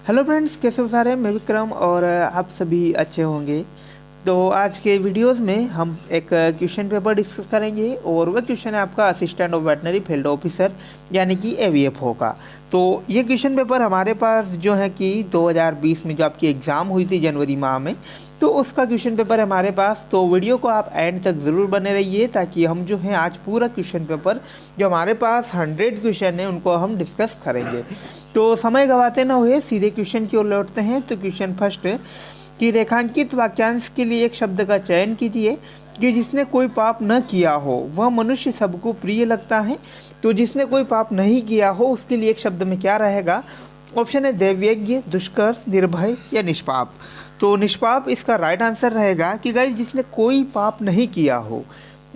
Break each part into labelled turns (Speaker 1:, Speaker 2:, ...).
Speaker 1: Hello friends, कैसे हो सारे। मैं विक्रम और आप सभी अच्छे होंगे। तो आज के वीडियोस में हम एक क्वेश्चन पेपर डिस्कस करेंगे और वह क्वेश्चन है आपका assistant of veterinary field officer यानी कि एवीएफओ का। तो ये क्वेश्चन पेपर हमारे पास जो है कि 2020 में जो आपकी एग्ज़ाम हुई थी जनवरी माह में, तो उसका क्वेश्चन पेपर है हमारे पास। तो वीडियो को आप एंड तक ज़रूर बने रहिए ताकि हम जो है आज पूरा क्वेश्चन पेपर जो हमारे पास 100 क्वेश्चन है उनको हम डिस्कस करेंगे। तो समय गवाते न हुए सीधे क्वेश्चन की ओर लौटते हैं। तो क्वेश्चन फर्स्ट कि रेखांकित वाक्यांश के लिए एक शब्द का चयन कीजिए कि जिसने कोई पाप न किया हो वह मनुष्य सबको प्रिय लगता है। तो जिसने कोई पाप नहीं किया हो उसके लिए एक शब्द में क्या रहेगा। ऑप्शन है दैवयज्ञ, दुष्कर, निर्भय या निष्पाप। तो निष्पाप इसका राइट आंसर रहेगा कि गाइस जिसने कोई पाप नहीं किया हो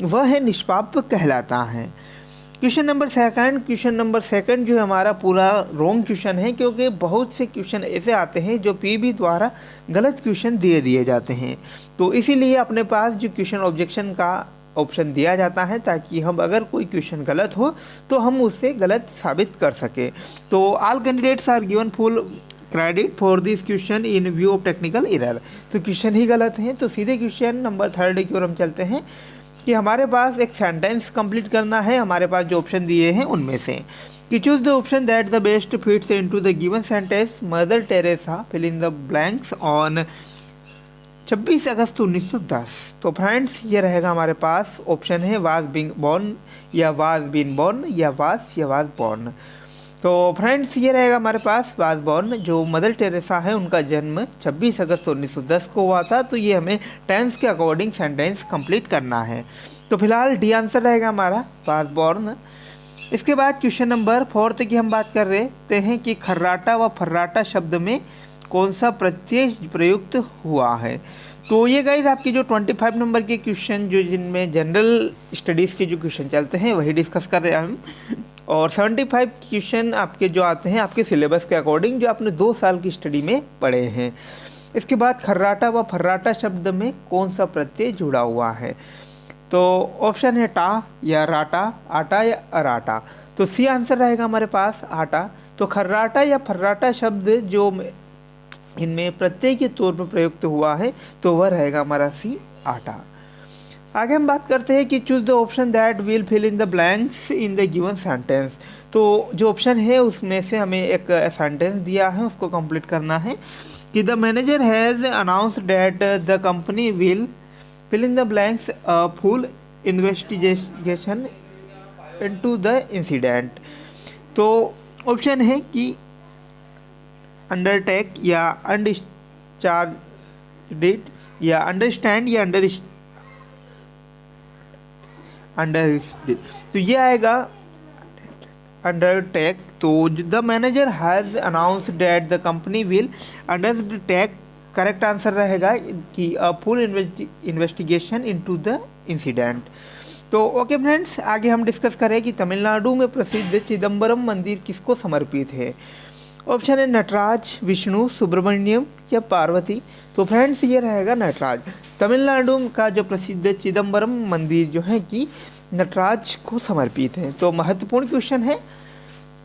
Speaker 1: वह है निष्पाप कहलाता है। क्वेश्चन नंबर सेकंड जो हमारा पूरा रॉन्ग क्वेश्चन है, क्योंकि बहुत से क्वेश्चन ऐसे आते हैं जो पीबी द्वारा गलत क्वेश्चन दिए जाते हैं। तो इसीलिए अपने पास जो क्वेश्चन ऑब्जेक्शन का ऑप्शन दिया जाता है ताकि हम अगर कोई क्वेश्चन गलत हो तो हम उसे गलत साबित कर सके। तो all candidates are given full credit for this question in view of technical error. तो क्वेश्चन ही गलत है। तो सीधे क्वेश्चन नंबर थर्ड की ओर हम चलते हैं कि हमारे पास एक सेंटेंस कंप्लीट करना है। हमारे पास जो ऑप्शन दिए हैं उनमें से कि choose the option that the best fits into the given sentence Mother Teresa fill in the blanks on 26 अगस्त 1910। तो फ्रेंड्स ये रहेगा हमारे पास ऑप्शन है वाज बीइंग बोर्न या वाज बीन बोर्न या वाज बोर्न। तो फ्रेंड्स ये रहेगा हमारे पास वाज बोर्न। जो मदर टेरेसा है उनका जन्म 26 अगस्त 1910 को हुआ था। तो ये हमें टेंस के अकॉर्डिंग सेंटेंस कंप्लीट करना है। तो फिलहाल डी आंसर रहेगा हमारा वाज बोर्न। इसके बाद क्वेश्चन नंबर फोर्थ की हम बात कर रहे हैं कि खर्राटा व फर्राटा शब्द में कौन सा प्रत्यय प्रयुक्त हुआ है। तो ये गाइज आपकी जो 25 नंबर के क्वेश्चन जो जिनमें जनरल स्टडीज़ के जो क्वेश्चन चलते हैं वही डिस्कस कर रहे हैं हम। और 75 क्वेश्चन आपके जो आते हैं आपके सिलेबस के अकॉर्डिंग जो आपने 2 साल की स्टडी में पढ़े हैं। इसके बाद खर्राटा व फर्राटा शब्द में कौन सा प्रत्यय जुड़ा हुआ है। तो ऑप्शन है टा या राटा, आटा या अराटा। तो सी आंसर रहेगा हमारे पास आटा। तो खर्राटा या फर्राटा शब्द जो इनमें प्रत्यय के तौर पर प्रयुक्त हुआ है तो वह रहेगा हमारा सी आटा। आगे हम बात करते हैं कि choose the option that will fill in the blanks in the given sentence. तो जो ऑप्शन है उसमें से हमें एक सेंटेंस दिया है उसको कंप्लीट करना है कि the manager has announce that the company will fill in the blanks full investigation into the incident. तो ऑप्शन है कि अंडरटेक या अनडिस्चार्ज या अंडरस्टैंड या तो ये आएगा अंडरटेक। तो the manager has announce that the company will undertake correct answer रहेगा कि a full investigation into the incident. तो ओके फ्रेंड्स, आगे हम डिस्कस करें कि तमिलनाडु में प्रसिद्ध चिदम्बरम मंदिर किसको समर्पित है। ऑप्शन है नटराज, विष्णु, सुब्रमण्यम या पार्वती। तो फ्रेंड्स ये रहेगा नटराज। तमिलनाडु का जो प्रसिद्ध चिदम्बरम मंदिर जो है कि नटराज को समर्पित है। तो महत्वपूर्ण क्वेश्चन है।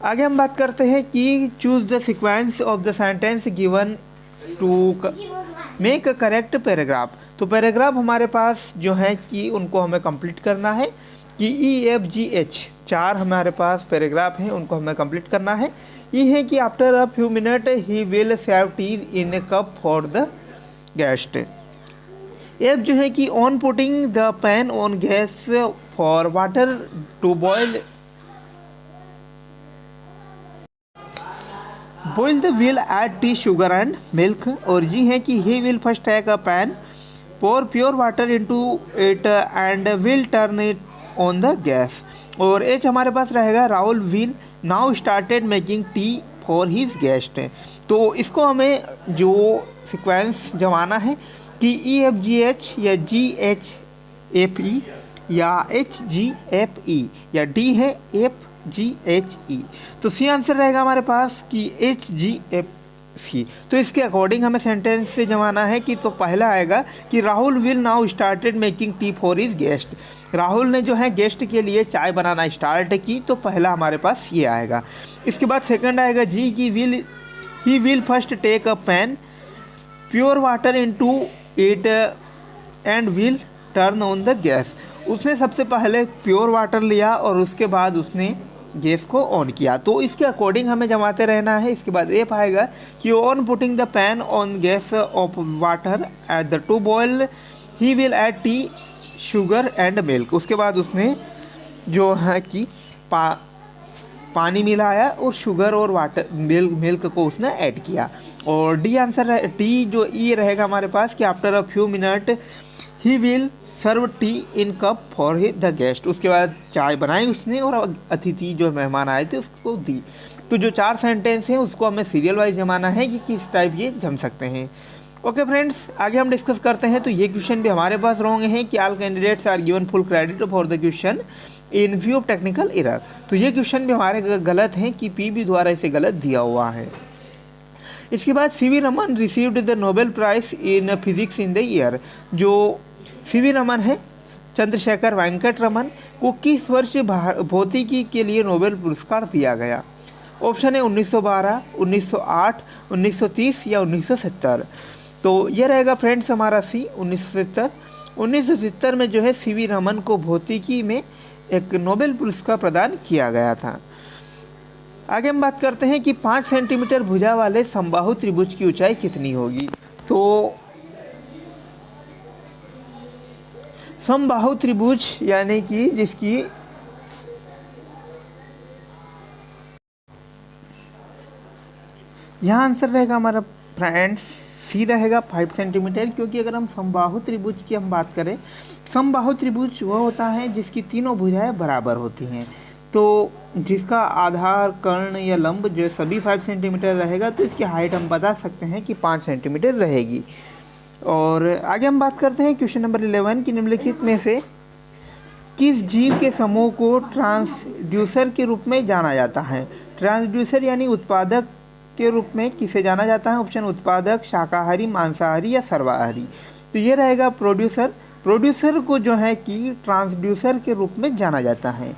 Speaker 1: आगे हम बात करते हैं कि choose the sequence of the sentence given to make a correct paragraph. तो पैराग्राफ हमारे पास जो है कि उनको हमें कंप्लीट करना है कि EFGH 4 हमारे पास पैराग्राफ हैं उनको हमें कंप्लीट करना है। ये है कि after a few minute he will serve tea in a cup for the guest. F जो है कि on putting the pan on gas for water to boil the will add tea sugar and milk. और G है कि he will first take a pan pour pure water into it and will turn it on the gas। और H हमारे पास रहेगा Rahul will now started making tea for his guest. तो इसको हमें जो सीक्वेंस जमाना है कि EFGH या GHFE या HGFE या D है FGHE। तो सी आंसर रहेगा हमारे पास कि HGFE। तो इसके अकॉर्डिंग हमें सेंटेंस से जमाना है कि तो पहला आएगा कि Rahul will now started making tea for his guest. Rahul ने जो है गेस्ट के लिए चाय बनाना स्टार्ट की। तो पहला हमारे पास ये आएगा। इसके बाद सेकंड आएगा जी की will he will first take a pan, pure water into it and will turn on the gas. उसने सबसे पहले प्योर वाटर लिया और उसके बाद उसने गैस को ऑन किया। तो इसके अकॉर्डिंग हमें जमाते रहना है। इसके बाद ये पाएगा कि on putting the pan on gas of water at the to boil he will add tea sugar and milk. उसके बाद उसने जो है कि पानी मिलाया और शुगर और वाटर मिल्क को उसने ऐड किया। और डी आंसर है, टी जो ई रहेगा हमारे पास कि after a few minute he will serve tea in cup for the guest. उसके बाद चाय बनाई उसने और अतिथि जो मेहमान आए थे उसको दी। तो जो 4 सेंटेंस हैं उसको हमें सीरियल वाइज जमाना है कि किस टाइप ये जम सकते हैं। ओके फ्रेंड्स, आगे हम डिस्कस करते हैं। तो ये क्वेश्चन भी हमारे पास रॉन्ग है कि all candidates are given full credit for the question in view of technical error. तो ये क्वेश्चन भी हमारे गलत हैं कि पीबी द्वारा इसे गलत दिया हुआ है। इसके बाद CV Raman received the Nobel prize in physics in the year. जो सीवी रमन है, चंद्रशेखर वेंकट रमन को किस वर्ष भौतिकी के लिए नोबेल पुरस्कार दिया गया? ऑप्शन है 1912, 1908, 1930 या 1970। तो ये रहेगा फ्रेंड्स हमारा सी 1970। 1970 में जो है सीवी रमन को भौतिकी में एक नोबेल पुरस्कार प्रदान किया गया था। आगे हम बात करते हैं कि 5 सेंटीमीटर भुजा वाले समबाहु त्रिभुज की ऊंचाई कितनी होगी? तो समबाहु त्रिभुज यानी कि जिसकी यहाँ आंसर रहेगा हमारा फ्रेंड्स सी रहेगा 5 सेंटीमीटर। क्योंकि अगर हम समबाहु त्रिभुज की हम बात करें, समबाहु त्रिभुज वह होता है जिसकी तीनों भुजाएं बराबर होती हैं। तो जिसका आधार कर्ण या लंब जो सभी 5 सेंटीमीटर रहेगा, तो इसकी हाइट हम बता सकते हैं कि 5 सेंटीमीटर रहेगी। और आगे हम बात करते हैं क्वेश्चन नंबर 11 की निम्नलिखित में से किस जीव के समूह को ट्रांसड्यूसर के रूप में जाना जाता है? ट्रांसड्यूसर यानी उत्पादक के रूप में किसे जाना जाता है? ऑप्शन उत्पादक, शाकाहारी, मांसाहारी या सर्वाहारी। तो ये रहेगा प्रोड्यूसर। प्रोड्यूसर को जो है कि ट्रांसड्यूसर के रूप में जाना जाता है।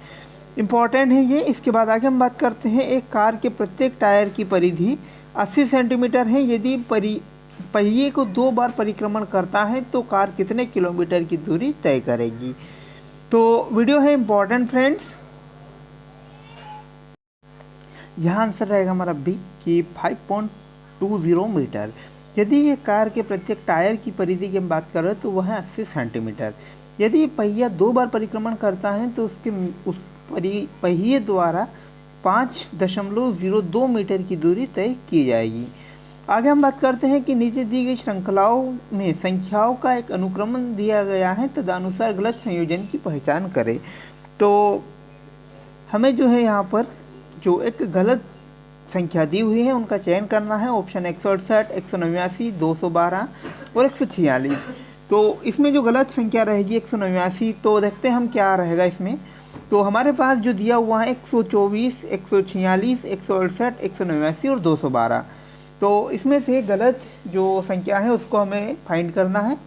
Speaker 1: इम्पॉर्टेंट है ये। इसके बाद आगे हम बात करते हैं एक कार के प्रत्येक टायर की परिधि 80 सेंटीमीटर है। यदि पहिए को 2 बार परिक्रमण करता है तो कार कितने किलोमीटर की दूरी तय करेगी? तो वीडियो है इम्पॉर्टेंट फ्रेंड्स। यहाँ आंसर रहेगा हमारा बी कि 5.20 मीटर। यदि ये कार के प्रत्येक टायर की परिधि की हम बात करें तो वह है 80 सेंटीमीटर। यदि पहिया 2 बार परिक्रमण करता है तो उस पहिए द्वारा 5.02 मीटर की दूरी तय की जाएगी। आगे हम बात करते हैं कि नीचे दी गई श्रृंखलाओं में संख्याओं का एक अनुक्रमण दिया गया है, तदनुसार गलत संयोजन की पहचान करें। तो हमें जो है यहाँ पर जो एक गलत संख्या दी हुई है उनका चयन करना है। ऑप्शन 168, 189, 212 और 146। तो इसमें जो गलत संख्या रहेगी 189, तो देखते हैं हम क्या रहेगा इसमें। तो हमारे पास जो दिया हुआ है 124, 146, 168, 189 और 212। तो इसमें से गलत जो संख्या है उसको हमें फाइंड करना है।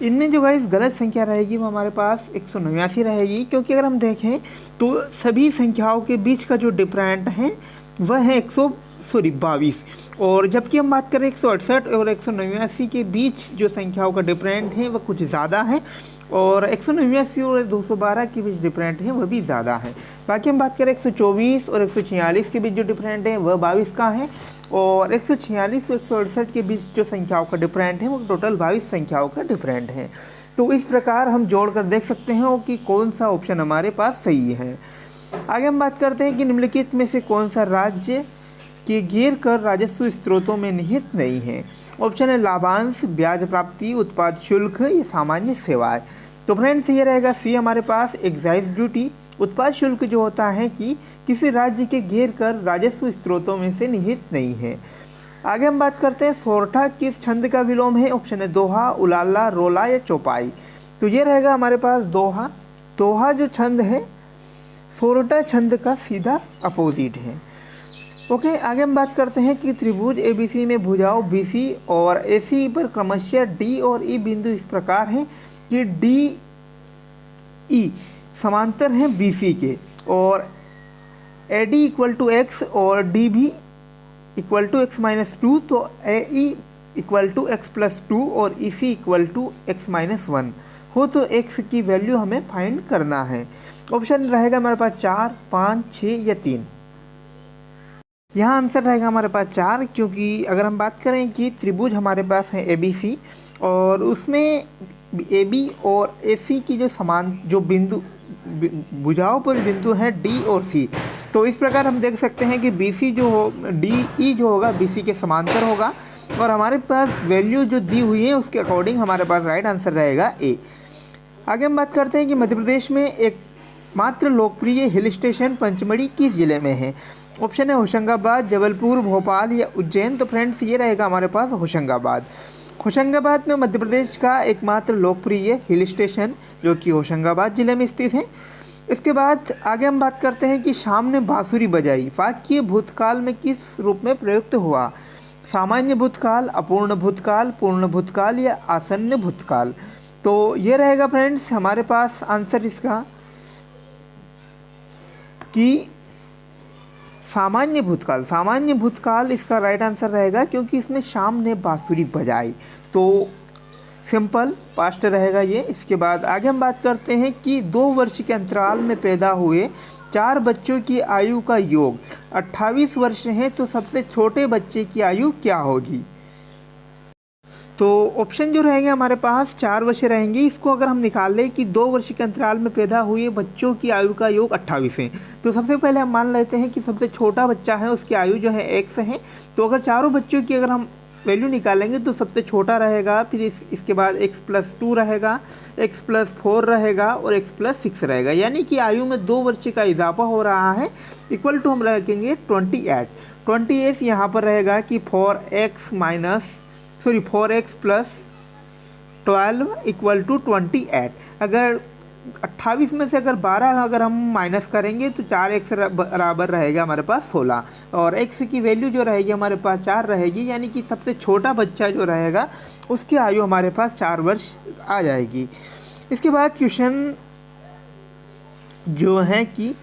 Speaker 1: इनमें जो गाइस गलत संख्या रहेगी वो हमारे पास 189 रहेगी। क्योंकि अगर हम देखें तो सभी संख्याओं के बीच का जो डिफरेंट है वह है 22। और जबकि हम बात करें 168 और 189 के बीच जो संख्याओं का डिफरेंट है वह कुछ ज़्यादा है। और 189 और 212 के बीच डिफरेंट है वह भी ज़्यादा है। बाकी हम बात करें 124 और 146 के बीच जो डिफरेंट है वह 22 का है। और 146 और 168 के बीच जो संख्याओं का डिफरेंट है वो टोटल 22 संख्याओं का डिफरेंट है। तो इस प्रकार हम जोड़कर देख सकते हैं कि कौन सा ऑप्शन हमारे पास सही है। आगे हम बात करते हैं कि निम्नलिखित में से कौन सा राज्य के गैर कर राजस्व स्रोतों में निहित नहीं है। ऑप्शन है लाभांश, ब्याज प्राप्ति, उत्पाद शुल्क या सामान्य सेवाएं। तो फ्रेंड्स ये रहेगा सी हमारे पास एक्साइज ड्यूटी। उत्पाद शुल्क जो होता है कि किसी राज्य के गैर कर राजस्व स्रोतों में से निहित नहीं है। आगे हम बात करते हैं सोरठा किस छंद का विलोम है। ऑप्शन है दोहा, उलाला, रोला या चौपाई। तो ये रहेगा हमारे पास दोहा। दोहा जो छंद है सोरठा छंद का सीधा अपोजिट है। ओके, आगे हम बात करते हैं कि त्रिभुज एबीसी में भुजाओं बीसी और एसी पर क्रमशः डी और ई बिंदु इस प्रकार हैं कि डी ई समांतर हैं बीसी के और एडी इक्वल टू एक्स और डी भी equal to X minus two, तो A E equal to X plus two और E C equal to X minus one हो तो एक्स की वैल्यू हमें फाइंड करना है। ऑप्शन रहेगा हमारे पास 4, 5, 6 या 3। यहाँ आंसर रहेगा हमारे पास 4, क्योंकि अगर हम बात करें कि त्रिभुज हमारे पास है ए बी सी और उसमें ए बी और ए सी की जो समान जो बिंदु भुजाओं पर बिंदु हैं डी और सी, तो इस प्रकार हम देख सकते हैं कि बी सी जो हो डी ई जो होगा बी सी के समांतर होगा और हमारे पास वैल्यू जो दी हुई है उसके अकॉर्डिंग हमारे पास राइट आंसर रहेगा ए। आगे हम बात करते हैं कि मध्य प्रदेश में एक मात्र लोकप्रिय हिल स्टेशन पंचमढ़ी किस जिले में है। ऑप्शन है होशंगाबाद, जबलपुर, भोपाल या उज्जैन। तो फ्रेंड्स ये रहेगा हमारे पास होशंगाबाद। होशंगाबाद में मध्य प्रदेश का एकमात्र लोकप्रिय हिल स्टेशन जो कि होशंगाबाद जिले में स्थित है। इसके बाद आगे हम बात करते हैं कि शाम ने बांसुरी बजाई वाक्य भूतकाल में किस रूप में प्रयुक्त हुआ। सामान्य भूतकाल, अपूर्ण भूतकाल, पूर्ण भूतकाल या आसन्न भूतकाल। तो ये रहेगा फ्रेंड्स हमारे पास आंसर इसका कि सामान्य भूतकाल। सामान्य भूतकाल इसका राइट आंसर रहेगा क्योंकि इसमें शाम ने बांसुरी बजाई, तो सिंपल पास्ट रहेगा ये। इसके बाद आगे हम बात करते हैं कि 2 वर्ष के अंतराल में पैदा हुए 4 बच्चों की आयु का योग 28 वर्ष है, तो सबसे छोटे बच्चे की आयु क्या होगी। तो ऑप्शन जो रहेंगे हमारे पास 4 वर्ष रहेंगे। इसको अगर हम निकाल लें कि 2 वर्ष के अंतराल में पैदा हुए बच्चों की आयु का योग 28 है, तो सबसे पहले हम मान लेते हैं कि सबसे छोटा बच्चा है उसकी आयु जो है x है। तो अगर चारों बच्चों की अगर हम वैल्यू निकालेंगे तो सबसे छोटा रहेगा, फिर इसके बाद x प्लस 2 रहेगा, x प्लस 4 रहेगा और x प्लस 6 रहेगा, यानी कि आयु में 2 वर्ष का इजाफा हो रहा है। इक्वल टू हम रखेंगे 28। 28 यहाँ पर रहेगा कि 4x प्लस 12 इक्वल टू 28। अगर 28 में से अगर 12 अगर हम माइनस करेंगे तो 4x बराबर रहेगा हमारे पास 16 और x की वैल्यू जो रहेगी हमारे पास 4 रहेगी, यानी कि सबसे छोटा बच्चा जो रहेगा उसकी आयु हमारे पास 4 वर्ष आ जाएगी। इसके बाद क्वेश्चन जो है कि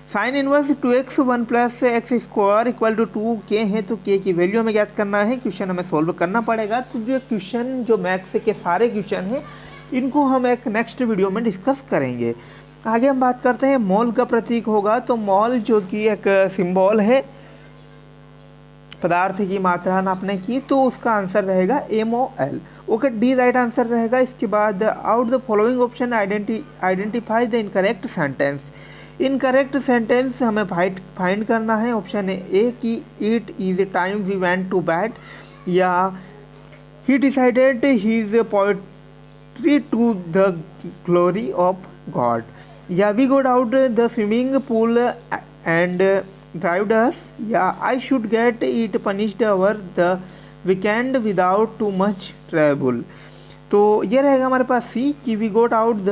Speaker 1: sine inverse 2x 1 plus x square equal to 2k है, तो k की वैल्यू हमें ज्ञात करना है। क्वेश्चन हमें सॉल्व करना पड़ेगा। तो जो क्वेश्चन जो मैथ्स के सारे क्वेश्चन हैं इनको हम एक नेक्स्ट वीडियो में डिस्कस करेंगे। आगे हम बात करते हैं मोल का प्रतीक होगा, तो मोल जो कि एक सिंबल है पदार्थ की मात्रा नापने की, तो उसका आंसर रहेगा MOL। Okay, D right answer रहेगा। इसके बाद out the following option identify the incorrect sentence. Incorrect sentence हमें फाइंड करना है। ऑप्शन है ए कि it is time we went to bed, या he decided his poetry to the glory of God, या we goed out the swimming pool and drived us, या I should get it punished over the weekend without too much travel. तो ये रहेगा हमारे पास C कि we got out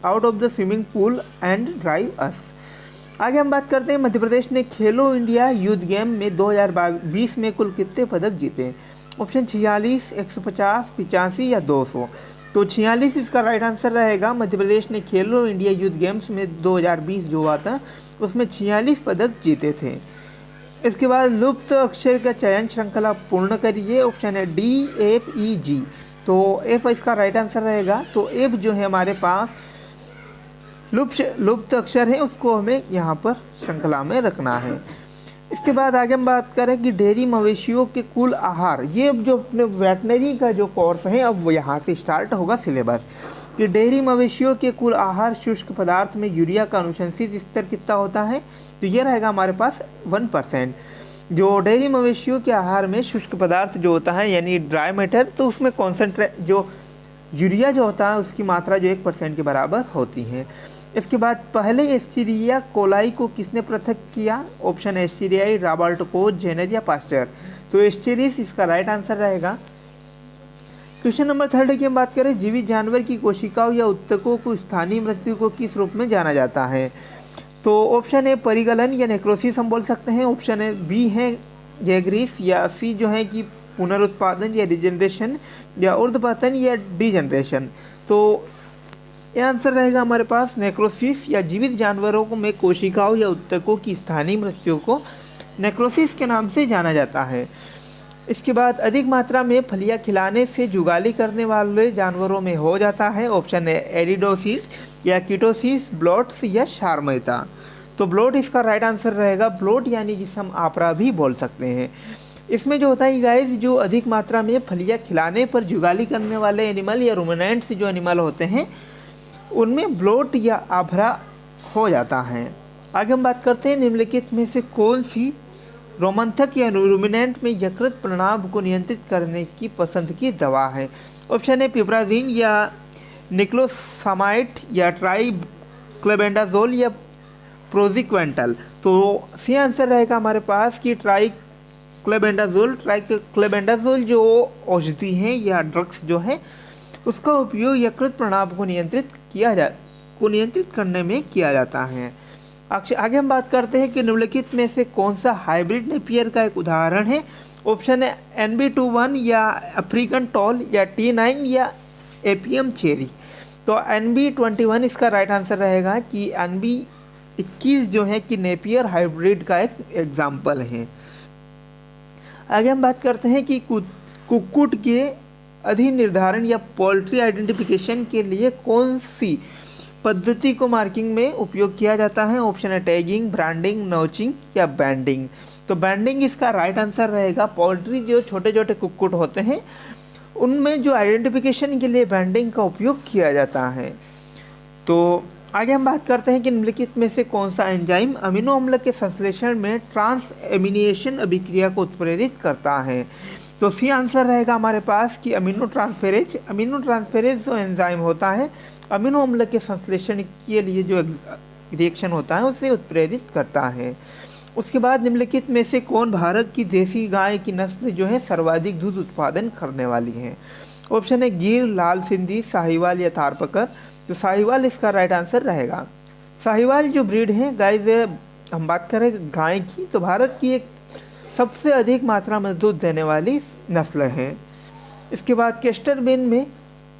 Speaker 1: of the swimming pool and drive us. आगे हम बात करते हैं मध्य प्रदेश ने खेलो इंडिया यूथ गेम में 2020 में कुल कितने पदक जीते। ऑप्शन 46, 150, 85 या 200। तो 46 इसका राइट आंसर रहेगा। मध्य प्रदेश ने खेलो इंडिया यूथ गेम्स में 2020 जो हुआ था उसमें 46 पदक जीते थे। इसके बाद लुप्त अक्षर का चयन श्रृंखला पूर्ण करिए। ऑप्शन है DFEG, तो एफ इसका राइट आंसर रहेगा। तो एफ जो है हमारे पास लुप्त अक्षर है, उसको हमें यहाँ पर श्रृंखला में रखना है। इसके बाद आगे हम बात करें कि डेयरी मवेशियों के कुल आहार, ये जो अपने वेटनरी का जो कोर्स है अब वो यहाँ से स्टार्ट होगा सिलेबस, कि डेयरी मवेशियों के कुल आहार शुष्क पदार्थ में यूरिया का अनुशंसित स्तर कितना होता है। तो ये रहेगा हमारे पास 1%। जो डेयरी मवेशियों के आहार में शुष्क पदार्थ जो होता है यानी ड्राई मैटर, तो उसमें कॉन्सेंट्रेट जो यूरिया जो होता है उसकी मात्रा जो 1% के बराबर होती है। इसके बाद पहले एस्चेरिया कोलाई को किसने पृथक किया। ऑप्शन एस्चेरियाई, रॉबर्ट कोच, जेनर या पास्चर। तो एस्चेरिस इसका राइट आंसर रहेगा। क्वेश्चन नंबर 3 की हम बात करें, जीवित जानवर की कोशिकाओं या उत्तकों को स्थानीय मृत्यु को किस रूप में जाना जाता है। तो ऑप्शन ए परिगलन या नेक्रोसिस हम बोल सकते हैं। ऑप्शन ए बी है गैग्रीस, या सी जो है कि पुनरुत्पादन या रिजनरेशन, या ऊर्ध्वपतन या डिजनरेशन। तो यह आंसर रहेगा हमारे पास नेक्रोसिस, या जीवित जानवरों में कोशिकाओं या उत्तकों की स्थानीय मृत्यु को नेक्रोसिस के नाम से जाना जाता है। इसके बाद अधिक मात्रा में फलियां खिलाने से जुगाली करने वाले जानवरों में हो जाता है। ऑप्शन है एडिडोसिस या कीटोसिस, ब्लोट्स या शारमयता। तो ब्लोट इसका राइट आंसर रहेगा। ब्लोट यानी जिसे हम आपरा भी बोल सकते हैं। इसमें जो होता है गाइस, जो अधिक मात्रा में फलियां खिलाने पर जुगाली करने वाले एनिमल या रूमिनेंट्स जो एनिमल होते हैं उनमें ब्लोट या आभरा हो जाता है। आगे हम बात करते हैं निम्नलिखित में से कौन सी रोमंथक या रूमिनेंट में यकृत प्रणाव को नियंत्रित करने की पसंद की दवा है। ऑप्शन है पिप्राजिन या निक्लोसामाइड या ट्राइक्लोबेंडाजोल या प्रोजिक्वेंटल। तो सी आंसर रहेगा हमारे पास कि ट्राइक्लोबेंडाजोल जो औषधि हैं या ड्रग्स जो है उसका उपयोग यकृत प्रणाव को नियंत्रित करने में किया जाता है। आगे हम बात करते हैं कि निम्नलिखित में से कौन सा हाइब्रिड नेपियर का एक उदाहरण है। ऑप्शन है NB21 या अफ्रीकन टॉल या T9 या एपियम चेरी। तो NB21 इसका राइट आंसर रहेगा कि NB21 जो है कि नेपियर हाइब्रिड का एक एग्जाम्पल है। आगे हम बात करते हैं कि कुक्कुट के अधिनिर्धारण या पोल्ट्री आइडेंटिफिकेशन के लिए कौन सी पद्धति को मार्किंग में उपयोग किया जाता है। ऑप्शन है टैगिंग, ब्रांडिंग, नोचिंग या बैंडिंग। तो बैंडिंग इसका राइट आंसर रहेगा। पोल्ट्री जो छोटे छोटे कुक्कुट होते हैं उनमें जो आइडेंटिफिकेशन के लिए बैंडिंग का उपयोग किया जाता है। तो आगे हम बात करते हैं कि निम्नलिखित में से कौन सा एंजाइम अमीनो अम्ल के संश्लेषण में ट्रांस एमिनेशन अभिक्रिया को उत्प्रेरित करता है। तो सी आंसर रहेगा हमारे पास कि अमीनो ट्रांसफेरेज जो एंजाइम होता है अमीनो अम्ल के संश्लेषण के लिए जो रिएक्शन होता है उसे उत्प्रेरित करता है। उसके बाद निम्नलिखित में से कौन भारत की देसी गाय की नस्ल जो है सर्वाधिक दूध उत्पादन करने वाली है। ऑप्शन है गिर, लाल सिंधी, साहिवाल या थारपकर। तो साहिवाल इसका राइट आंसर रहेगा। साहिवाल जो ब्रीड है गाइस, हम बात करें गाय की, तो भारत की एक सबसे अधिक मात्रा में दूध देने वाली नस्ल है। इसके बाद केस्टर बीन में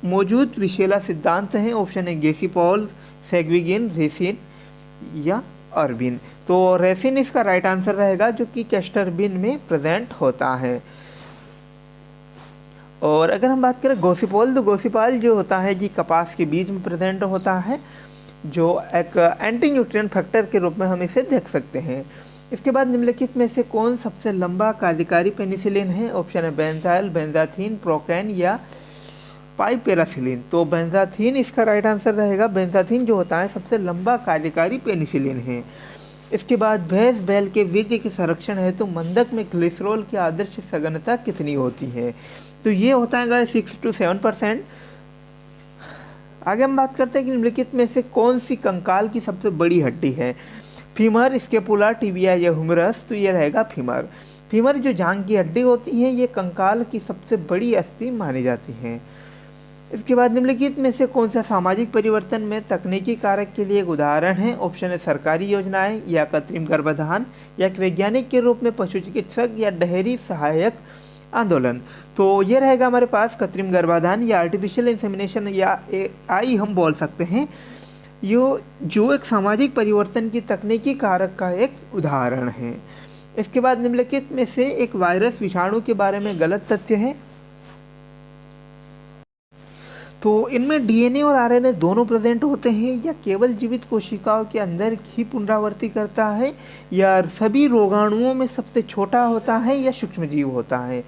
Speaker 1: मौजूद विशेला सिद्धांत हैं। ऑप्शन है गेसीपॉल, सेग्विगिन, रेसिन या अर्बिन। तो रेसिन इसका राइट आंसर रहेगा जो कि केस्टर बीन में प्रेजेंट होता है। और अगर हम बात करें गोसिपॉल, तो गोसिपॉल जो होता है जी कपास के बीज में प्रेजेंट होता है, जो एक एंटी न्यूट्रिएंट फैक्टर के रूप में हम इसे देख सकते हैं। इसके बाद निम्नलिखित में से कौन सबसे लंबा कार्यकारी पेनिसिलिन है। ऑप्शन है बेंजाइल, बेंजाथीन, प्रोकैन या पाइपेरासिलिन। तो बेंजाथीन इसका राइट आंसर रहेगा। बेंजाथीन जो होता है सबसे लंबा कार्यकारी पेनिसिलिन है। इसके बाद भैंस बैल के वीर्य के संरक्षण है तो मंदक में ग्लिसरॉल की आदर्श सघनता कितनी होती है। तो ये होता है 6 to 7%। आगे हम बात करते हैं कि निम्नलिखित में से कौन सी कंकाल की सबसे बड़ी हड्डी है। फीमर, स्केपुला, टिबिया या हुमरस। तो ये रहेगा फीमर। फीमर जो जांघ की हड्डी होती है ये कंकाल की सबसे बड़ी अस्थि मानी जाती है। इसके बाद निम्नलिखित में से कौन सा सामाजिक परिवर्तन में तकनीकी कारक के लिए एक उदाहरण है। ऑप्शन है सरकारी योजनाएं या कृत्रिम गर्भाधान या एक वैज्ञानिक के रूप में पशु चिकित्सक या डेयरी सहायक आंदोलन। तो ये रहेगा हमारे पास कृत्रिम गर्भाधान या आर्टिफिशियल इंसेमिनेशन या AI हम बोल सकते हैं। जो एक सामाजिक परिवर्तन की तकनीकी कारक का एक उदाहरण है। इसके बाद निम्नलिखित में से एक वायरस विषाणु के बारे में गलत तथ्य है। तो इनमें DNA और RNA दोनों प्रेजेंट होते हैं या केवल जीवित कोशिकाओं के अंदर ही पुनरावृत्ति करता है या सभी रोगाणुओं में सबसे छोटा होता है या सूक्ष्मजीव होता है।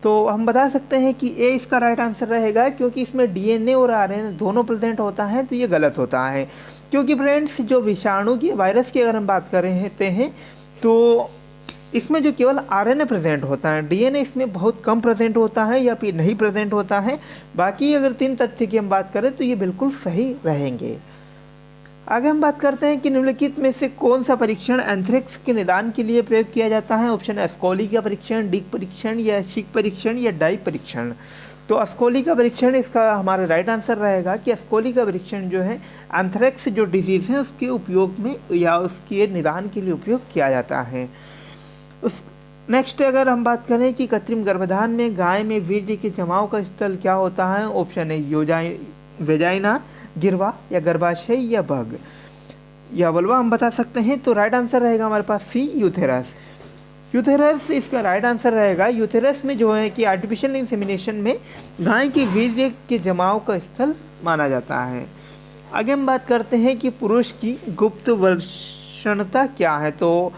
Speaker 1: तो हम बता सकते हैं कि A इसका राइट आंसर रहेगा क्योंकि इसमें DNA और RNA दोनों प्रेजेंट होता है। तो ये गलत होता है क्योंकि फ्रेंड्स जो विषाणु की वायरस की अगर हम बात कर रहे हैं तो इसमें जो केवल RNA प्रेजेंट होता है, DNA इसमें बहुत कम प्रेजेंट होता है या फिर नहीं प्रेजेंट होता है। बाकी अगर 3 तथ्य की हम बात करें तो ये बिल्कुल सही रहेंगे। आगे हम बात करते हैं कि निम्नलिखित में से कौन सा परीक्षण एंथ्रेक्स के निदान के लिए प्रयोग किया जाता है। ऑप्शन है अस्कोली का परीक्षण, डिक परीक्षण या शिक परीक्षण या डाई परीक्षण। तो अस्कोली का परीक्षण इसका हमारा राइट आंसर रहेगा कि अस्कोली का परीक्षण जो है एंथ्रेक्स जो डिजीज़ है उसके उपयोग में या उसके निदान के लिए उपयोग किया जाता है। नेक्स्ट अगर हम बात करें कि कृत्रिम गर्भाधान में गाय में वीर्य के जमाव का स्थल क्या होता है। ऑप्शन है वेजाइना, गिरवा या गर्भाशय या बग या वल्वा हम बता सकते हैं। तो राइट आंसर रहेगा हमारे पास C यूथेरस। यूथेरस इसका राइट आंसर रहेगा। यूथेरस में जो है कि आर्टिफिशियल इंसेमिनेशन में गाय के वीर्य के जमाव का स्थल माना जाता है। आगे हम बात करते हैं कि पुरुष की गुप्त वर्षणता क्या है। तो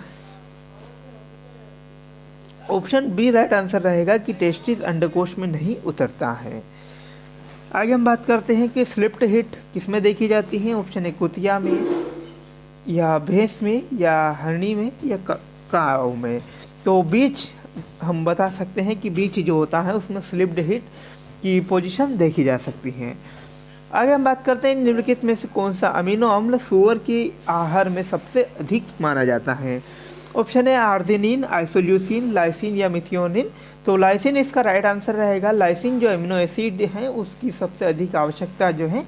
Speaker 1: ऑप्शन बी राइट आंसर रहेगा कि टेस्टिस अंडकोश में नहीं उतरता है। आगे हम बात करते हैं कि स्लिप्ड हिट किसमें देखी जाती है। ऑप्शन ए कुतिया में, या भैंस में, या हरणी में, या काऊ में। तो बीच हम बता सकते हैं कि बीच जो होता है उसमें स्लिप्ड हिट की पोजीशन देखी जा सकती है। आगे हम बात करते हैं निम्नलिखित में से कौन सा अमीनो अम्ल सूअर के आहार में सबसे अधिक माना जाता है। ऑप्शन है आर्जिनिन, आइसोल्यूसिन, लाइसिन या मिथियोनिन। तो लाइसिन इसका राइट आंसर रहेगा। लाइसिन जो अमीनो एसिड है उसकी सबसे अधिक आवश्यकता जो है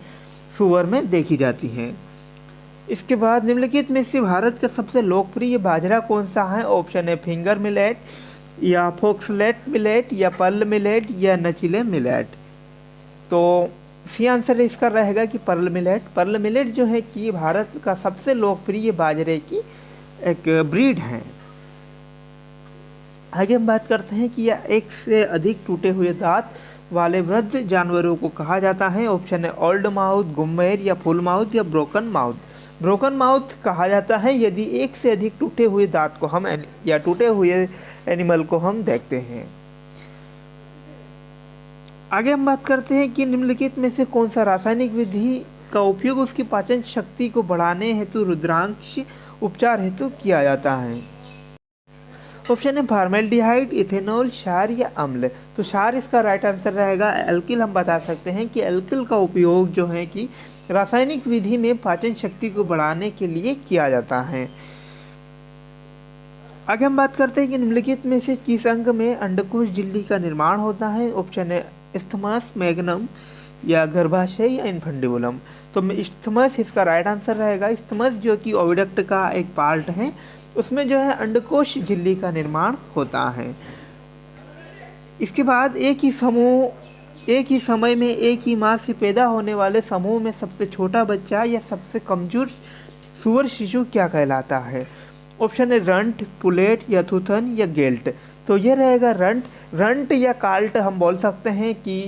Speaker 1: सूअर में देखी जाती है। इसके बाद निम्नलिखित में से भारत का सबसे लोकप्रिय बाजरा कौन सा है। ऑप्शन है फिंगर मिलेट, या फोक्सलेट मिलेट, या पर्ल मिलेट, या नचीले मिलेट। तो सी आंसर इसका रहेगा कि पर्ल मिलेट। पर्ल मिलेट जो है कि भारत का सबसे लोकप्रिय बाजरे की एक ब्रीड है। आगे हम बात करते हैं कि यह एक से अधिक टूटे हुए दांत वाले वृद्ध जानवरों को कहा जाता है। ऑप्शन है ओल्ड माउथ, गुम्मेर, या फुल माउथ, या ब्रोकन माउथ। ब्रोकन माउथ कहा जाता है यदि एक से अधिक टूटे हुए दांत को हम या टूटे हुए एनिमल को हम देखते हैं। आगे हम बात करते हैं कि निम्नलिखित में से कौन सा रासायनिक विधि का उपयोग उसकी पाचन शक्ति को बढ़ाने हेतु रुद्रांश उपचार हेतु किया जाता है। ऑप्शन है फॉर्मेल्डिहाइड, इथेनॉल, क्षार या अम्ल। तो क्षार इसका राइट आंसर रहेगा। एल्किल हम बता सकते हैं कि एल्किल का उपयोग जो है कि रासायनिक विधि में पाचन शक्ति को बढ़ाने के लिए किया जाता है। आगे हम बात करते हैं कि निम्नलिखित में से किस अंग में अंडकोश झिल्ली का निर्माण होता है। ऑप्शन है इस्थमस, मैग्नम, या गर्भाशय, या इन्फंडिबुलम। तो इस्थमस इसका राइट आंसर रहेगा। इस्थमस जो कि ओविडक्ट का एक पार्ट है उसमें जो है अंडकोश झिल्ली का निर्माण होता है। इसके बाद एक ही समय में एक ही माँ से पैदा होने वाले समूह में सबसे छोटा बच्चा या सबसे कमजोर सुअर शिशु क्या कहलाता है। ऑप्शन है रंट, पुलेट, या थूथन, या गेल्ट। तो ये रहेगा रंट या काल्ट हम बोल सकते हैं कि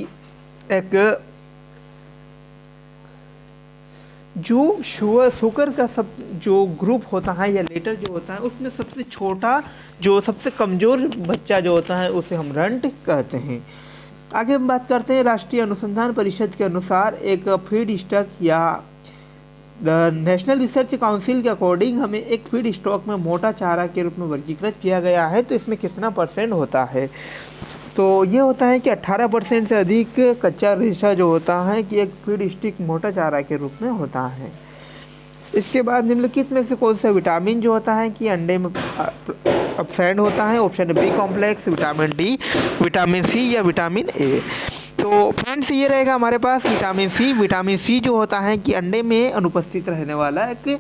Speaker 1: एक जो शुगर का सब जो ग्रुप होता है या लेटर जो होता है उसमें सबसे छोटा जो सबसे कमज़ोर बच्चा जो होता है उसे हम रंट कहते हैं। आगे हम बात करते हैं राष्ट्रीय अनुसंधान परिषद के अनुसार एक फीड स्टॉक या द नेशनल रिसर्च काउंसिल के अकॉर्डिंग हमें एक फीड स्टॉक में मोटा चारा के रूप में वर्गीकृत किया गया है। तो इसमें कितना % होता है। तो ये होता है कि 18% से अधिक कच्चा रेशा जो होता है कि एक फीड स्टिक मोटा चारा के रूप में होता है। इसके बाद निम्नलिखित में से कौन सा विटामिन जो होता है कि अंडे में एब्सेंट होता है। Option B complex, vitamin D, vitamin C, या विटामिन ए। तो फ्रेंड्स ये रहेगा हमारे पास विटामिन सी। विटामिन सी जो होता है कि अंडे में अनुपस्थित रहने वाला एक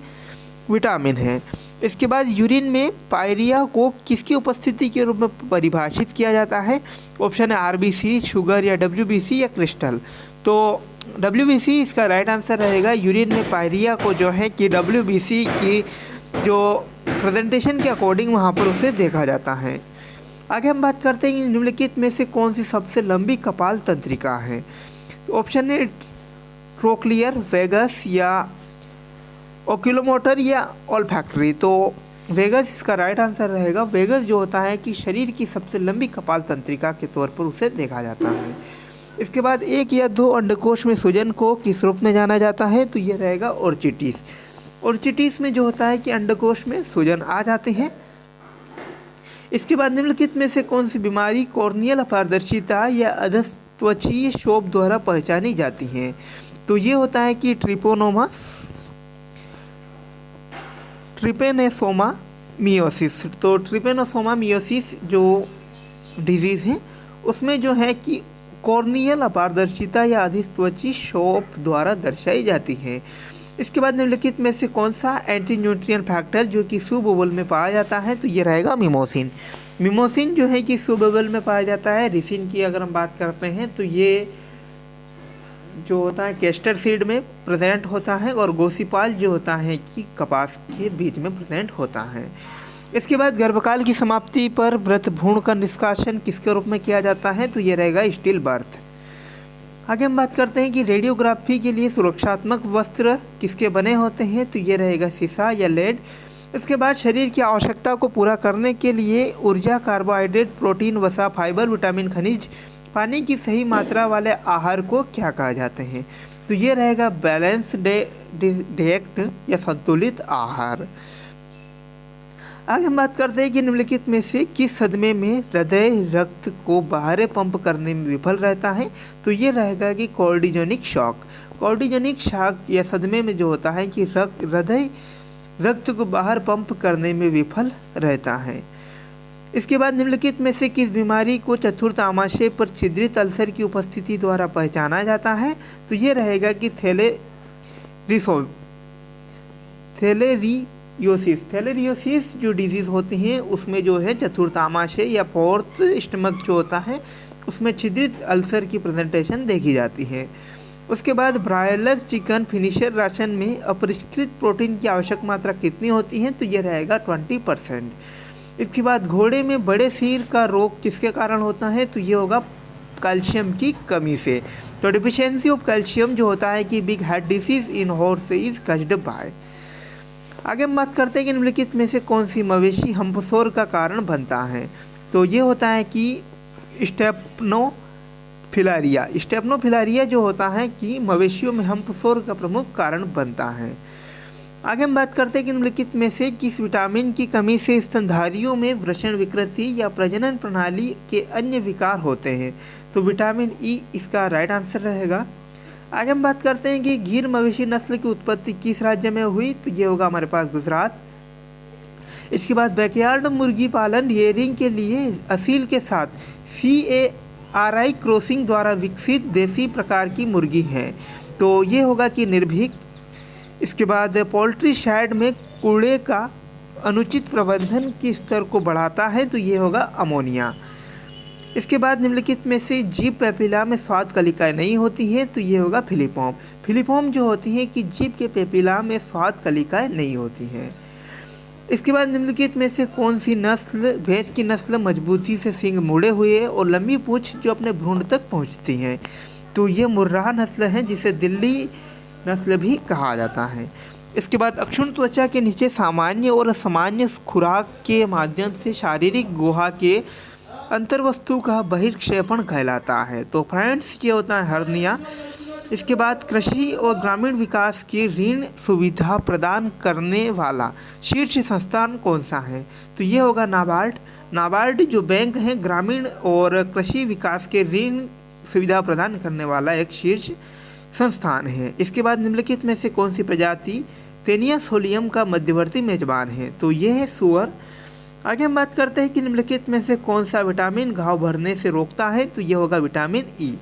Speaker 1: विटामिन है। इसके बाद यूरिन में पायरिया को किसकी उपस्थिति के रूप में परिभाषित किया जाता है। ऑप्शन है आरबीसी, शुगर, या डब्ल्यूबीसी, या क्रिस्टल। तो डब्ल्यूबीसी इसका राइट आंसर रहेगा। यूरिन में पायरिया को जो है कि डब्ल्यूबीसी की जो प्रेजेंटेशन के अकॉर्डिंग वहाँ पर उसे देखा जाता है। आगे हम बात करते हैं कि निम्नलिखित में से कौन सी सबसे लंबी कपाल तंत्रिका है। तो ऑप्शन है ट्रोक्लियर, वेगस, या ओक्यूलोमोटर, या ओल्फैक्टरी। तो वेगस इसका राइट आंसर रहेगा। वेगस जो होता है कि शरीर की सबसे लंबी कपाल तंत्रिका के तौर पर उसे देखा जाता है। इसके बाद एक या दो अंडकोश में सूजन को किस रूप में जाना जाता है। तो ये रहेगा ओर्चिटिस। ओर्चिटिस में जो होता है कि अंडकोश में सूजन आ जाते हैं। इसके बाद निम्नलिखित में से कौन सी बीमारी कॉर्नियल अपारदर्शिता या अधस्त्वचीय शोफ द्वारा पहचानी जाती है। तो ये होता है कि ट्रिपेनोसोमा मियोसिस। तो ट्रिपेनोसोमा मियोसिस जो डिजीज़ है उसमें जो है कि कॉर्नियल अपारदर्शिता या अधिस्त्वची शोफ द्वारा दर्शाई जाती है। इसके बाद निम्नलिखित में से कौन सा एंटी न्यूट्रिएंट फैक्टर जो कि सुबोबल में पाया जाता है। तो ये रहेगा मिमोसिन। मिमोसिन जो है कि सुबोबल में पाया जाता है। रिसिन की अगर हम बात करते हैं तो ये जो होता है कैस्टर सीड में प्रेजेंट होता है, और गोसीपाल जो होता है कि कपास के बीज में प्रेजेंट होता है। इसके बाद गर्भकाल की समाप्ति पर मृत भ्रूण का निष्कासन किसके रूप में किया जाता है? तो ये रहेगा स्टिल बर्थ। आगे हम बात करते हैं कि रेडियोग्राफी के लिए सुरक्षात्मक वस्त्र किसके बने होते हैं? तो ये रहेगा शीशा या लेड। इसके बाद शरीर की आवश्यकता को पूरा करने के लिए ऊर्जा, कार्बोहाइड्रेट, प्रोटीन, वसा, फाइबर, विटामिन, खनिज, पानी की सही मात्रा वाले आहार को क्या कहा जाते हैं? तो ये रहेगा बैलेंस डाइट या संतुलित आहार। आगे हम बात करते हैं कि निम्नलिखित में से किस सदमे में हृदय रक्त को बाहर पंप करने में विफल रहता है? तो ये रहेगा कि कार्डियोजेनिक शॉक। कार्डियोजेनिक शॉक या सदमे में जो होता है कि हृदय रक्त को बाहर पंप करने में विफल रहता है। इसके बाद निम्नलिखित में से किस बीमारी को चतुर्थ आमाशय पर छिद्रित अल्सर की उपस्थिति द्वारा पहचाना जाता है? तो ये रहेगा कि थैलेरियोसिस जो डिजीज़ होती हैं उसमें जो है चतुर्थ आमाशय या फोर्थ स्टमक जो होता है उसमें छिद्रित अल्सर की प्रेजेंटेशन देखी जाती है। उसके बाद ब्रायलर चिकन फिनिशर राशन में अपरिष्कृत प्रोटीन की आवश्यक मात्रा कितनी होती है? तो ये रहेगा 20%। इसके बाद घोड़े में बड़े सिर का रोग किसके कारण होता है? तो ये होगा कैल्शियम की कमी से। तो डिफिशियंसी ऑफ कैल्शियम जो होता है कि big head disease in horse is caused by. आगे हम बात करते हैं कि निम्नलिखित में से कौन सी मवेशी हम्पशोर का कारण बनता है? तो ये होता है कि स्टेपनोफिलारिया जो होता है कि मवेशियों में हम्पशोर का प्रमुख कारण बनता है। आगे हम बात करते हैं कि निम्नलिखित में से किस विटामिन की कमी से स्तनधारियों में वृषण विकृति या प्रजनन प्रणाली के अन्य विकार होते हैं? तो विटामिन ई इसका राइट आंसर रहेगा। आगे हम बात करते हैं कि गिर मवेशी नस्ल की उत्पत्ति किस राज्य में हुई? तो ये होगा हमारे पास गुजरात। इसके बाद बैकयार्ड मुर्गी पालन रियरिंग के लिए असील के साथ CARI क्रॉसिंग द्वारा विकसित देसी प्रकार की मुर्गी है। तो ये होगा कि निर्भीक। इसके बाद पोल्ट्री शेड में कूड़े का अनुचित प्रबंधन के स्तर को बढ़ाता है। तो ये होगा अमोनिया। इसके बाद निम्नलिखित में से जीभ पेपिला में स्वाद कलिकाएँ नहीं होती हैं? तो ये होगा फिलिपोम जो होती है कि जीभ के पेपिला में स्वाद कलिकाएँ नहीं होती हैं। इसके बाद निम्नलिखित में से कौन सी नस्ल भैंस की नस्ल मजबूती से सींग मुड़े हुए और लंबी पूंछ जो अपने भ्रूण तक पहुंचती हैं? तो ये मुर्राह नस्ल है जिसे दिल्ली नस्ल भी कहा जाता है। इसके बाद अक्षुण त्वचा के नीचे सामान्य और असामान्य खुराक के माध्यम से शारीरिक गुहा के अंतर्वस्तु का बहिर्क्षेपण कहलाता है। तो फ्रेंड्स ये होता है हर्निया। इसके बाद कृषि और ग्रामीण विकास की ऋण सुविधा प्रदान करने वाला शीर्ष संस्थान कौन सा है? तो ये होगा नाबार्ड जो बैंक है ग्रामीण और कृषि विकास के ऋण सुविधा प्रदान करने वाला एक शीर्ष संस्थान है। इसके बाद निम्नलिखित में से कौन सी प्रजाति तेनिया सोलियम का मध्यवर्ती मेजबान है? तो ये है सुअर। आगे हम बात करते हैं कि निम्नलिखित में से कौन सा विटामिन घाव भरने से रोकता है? तो ये होगा विटामिन ई।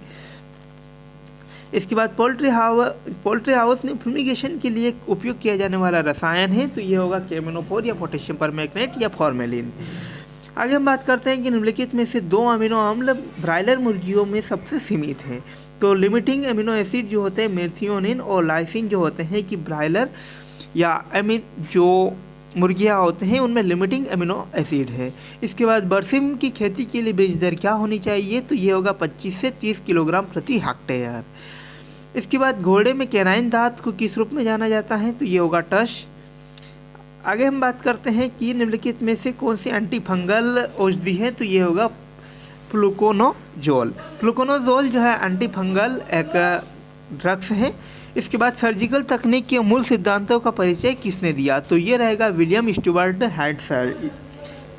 Speaker 1: इसके बाद पोल्ट्री हाउस में फ्यूमिगेशन के लिए उपयोग किया जाने वाला रसायन है। तो ये होगा केमिनोफोर या पोटेशियम परमैंगनेट या फॉर्मेलिन। आगे हम बात करते हैं कि निम्नलिखित में से 2 अमीनो अम्ल ब्रायलर मुर्गियों में सबसे सीमित हैं। तो लिमिटिंग अमीनो एसिड जो होते हैं मेथियोनिन और लाइसिन जो होते हैं कि ब्रायलर या जो मुर्गियाँ होते हैं उनमें लिमिटिंग अमीनो एसिड है। इसके बाद बरसिम की खेती के लिए बीज दर क्या होनी चाहिए? तो ये होगा 25 से 30 किलोग्राम प्रति हेक्टेयर। इसके बाद घोड़े में कैनाइन दांत को किस रूप में जाना जाता है? तो ये होगा टश। आगे हम बात करते हैं कि निम्नलिखित में से कौन सी एंटी फंगल औषधि है? तो ये होगा फ्लुकोनोजोल जो है एंटी फंगल एक ड्रग्स है। इसके बाद सर्जिकल तकनीक के मूल सिद्धांतों का परिचय किसने दिया? तो ये रहेगा विलियम स्टुअर्ट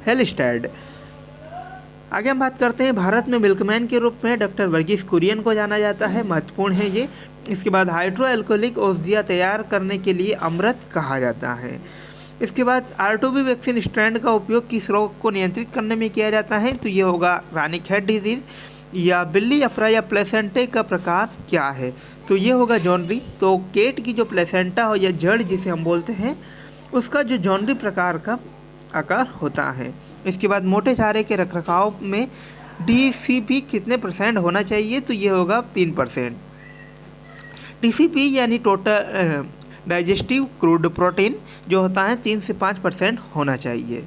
Speaker 1: हेलस्टेड। आगे हम बात करते हैं भारत में मिल्कमैन के रूप में डॉक्टर वर्गीस कुरियन को जाना जाता है, महत्वपूर्ण है ये। इसके बाद हाइड्रो एल्कोहलिक औषधियाँ तैयार करने के लिए अमृत कहा जाता है। इसके बाद R2B वैक्सीन स्ट्रैंड का उपयोग किस रोग को नियंत्रित करने में किया जाता है? तो ये होगा रानीखेत डिजीज़। या बिल्ली अफरा या प्लेसेंटे का प्रकार क्या है? तो ये होगा जॉनरी। तो केट की जो प्लेसेंटा हो या जड़ जिसे हम बोलते हैं उसका जो जॉनरी प्रकार का आकार होता है। इसके बाद मोटे चारे के रखरखाव में DCP कितने % होना चाहिए? तो ये होगा 3%। DCP यानी टोटल डाइजेस्टिव क्रूड प्रोटीन जो होता है 3 से 5% होना चाहिए।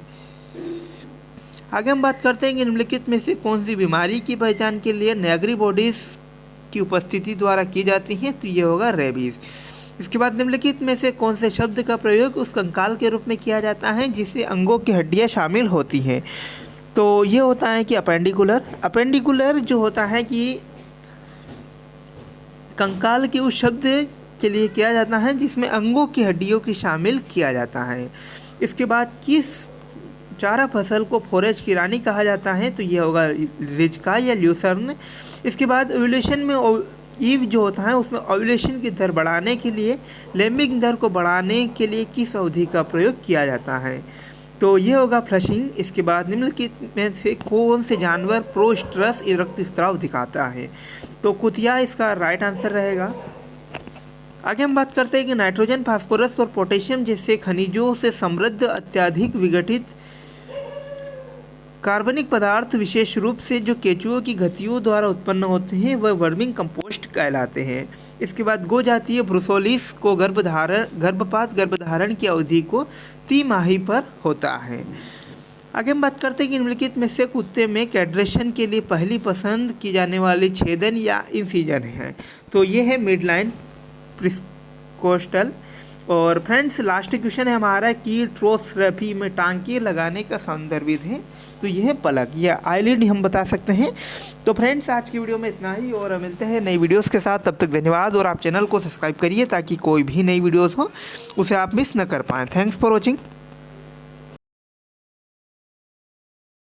Speaker 1: आगे हम बात करते हैं कि निम्नलिखित में से कौन सी बीमारी की पहचान के लिए नेगरी बॉडीज़ की उपस्थिति द्वारा की जाती है, तो ये होगा रेबीज़। इसके बाद निम्नलिखित में से कौन से शब्द का प्रयोग उस कंकाल के रूप में किया जाता है जिससे अंगों की हड्डियाँ शामिल होती हैं, तो ये होता है कि अपेंडिकुलर। अपेंडिकुलर जो होता है कि कंकाल के उस शब्द के लिए किया जाता है जिसमें अंगों की हड्डियों की शामिल किया जाता है। इसके बाद किस चारा फसल को फोरेज की रानी कहा जाता है, तो ये होगा रिजका या ल्यूसर्न। इसके बाद ओव्यूलेशन में ईव जो होता है उसमें ओव्यूलेशन की दर बढ़ाने के लिए लैम्बिंग दर को बढ़ाने के लिए किस अवधि का प्रयोग किया जाता है, तो ये होगा फ्लशिंग। इसके बाद निम्नलिखित में से कौन से जानवर प्रोस्ट्रस रक्तस्राव दिखाता है, तो कुतिया इसका राइट आंसर रहेगा। आगे हम बात करते हैं कि नाइट्रोजन, फास्फोरस और पोटेशियम जैसे खनिजों से समृद्ध अत्यधिक विघटित कार्बनिक पदार्थ विशेष रूप से जो केंचुओं की घतियों द्वारा उत्पन्न होते हैं वह वर्मिंग कंपोस्ट कहलाते हैं। इसके बाद गो जातीय ब्रुसोलिस को गर्भधारण की अवधि को 3 माही पर होता है। आगे हम बात करते हैं कि निम्नलिखित में से कुत्ते में कैड्रेशन के लिए पहली पसंद की जाने वाली छेदन या इंसिजन है, तो ये है मिड लाइन प्रिस्कोस्टल। और फ्रेंड्स लास्ट क्वेश्चन है हमारा कि ट्रोथेरेपी में टांके लगाने का संदर्भित है, तो यह है पलक या आईलिड हम बता सकते हैं। तो फ्रेंड्स आज की वीडियो में इतना ही और मिलते हैं नई वीडियोस के साथ, तब तक धन्यवाद। और आप चैनल को सब्सक्राइब करिए ताकि कोई भी नई वीडियोस हो उसे आप मिस न कर पाएँ। Thanks for watching.